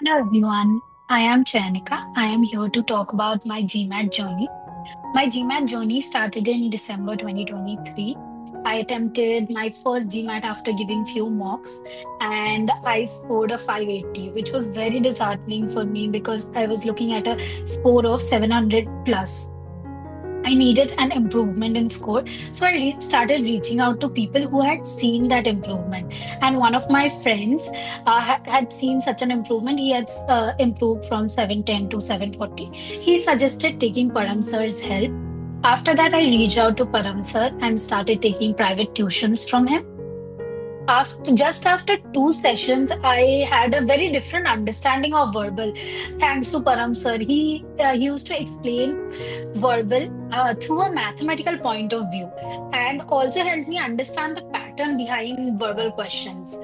Hello everyone, I am Chayanika. I am here to talk about my GMAT journey. My GMAT journey started in December 2023. I attempted my first GMAT after giving few mocks and I scored a 580, which was very disheartening for me because I was looking at a score of 700 plus. I needed an improvement in score. So I started reaching out to people who had seen that improvement. And one of my friends had seen such an improvement. He had improved from 710 to 740. He suggested taking Param sir's help. After that, I reached out to Param sir and started taking private tuitions from him. Just after two sessions, I had a very different understanding of verbal. Thanks to Param sir, he used to explain verbal through a mathematical point of view, and also helped me understand the pattern behind verbal questions.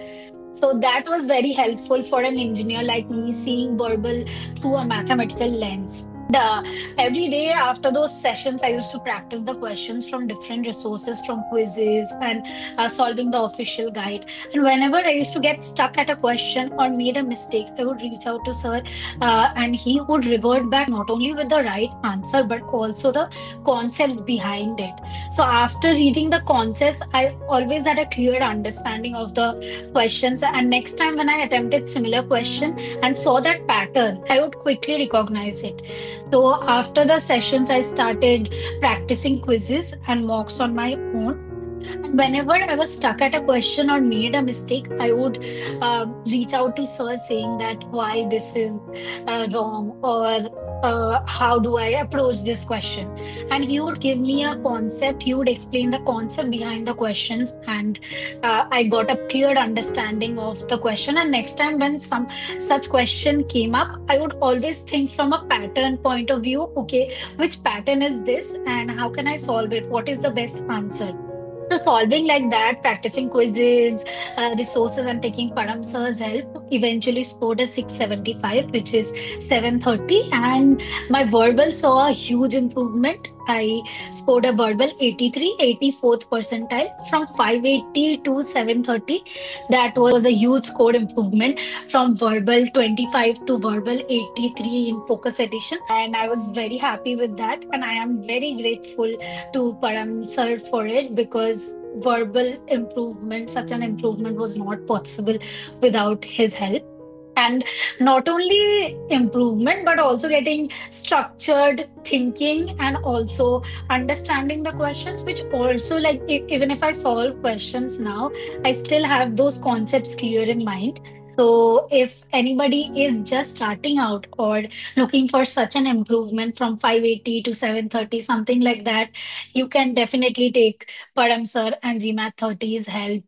So that was very helpful for an engineer like me, seeing verbal through a mathematical lens. Every day after those sessions, I used to practice the questions from different resources, from quizzes and solving the official guide. And whenever I used to get stuck at a question or made a mistake, I would reach out to sir, and he would revert back not only with the right answer but also the concepts behind it. So after reading the concepts, I always had a clear understanding of the questions. And next time when I attempted similar question and saw that pattern, I would quickly recognize it. So after the sessions, I started practicing quizzes and mocks on my own. And whenever I was stuck at a question or made a mistake, I would reach out to sir saying that why this is wrong, or how do I approach this question. And he would give me a concept, he would explain the concept behind the questions, and I got a clear understanding of the question. And next time when some such question came up, I would always think from a pattern point of view. Okay, which pattern is this and how can I solve it? What is the best answer? So solving like that, practicing quizzes, resources, and taking Param Sir's help, eventually scored a 675, which is 730. And my verbal saw a huge improvement. I scored a verbal 83, 84th percentile from 580 to 730. That was a huge score improvement from verbal 25 to verbal 83 in focus edition. And I was very happy with that. And I am very grateful to Param sir for it, because verbal improvement, such an improvement was not possible without his help. And not only improvement, but also getting structured thinking and also understanding the questions, which also, like, even if I solve questions now, I still have those concepts clear in mind. So if anybody is just starting out or looking for such an improvement from 580 to 730, something like that, you can definitely take Param sir and GMAT 30's help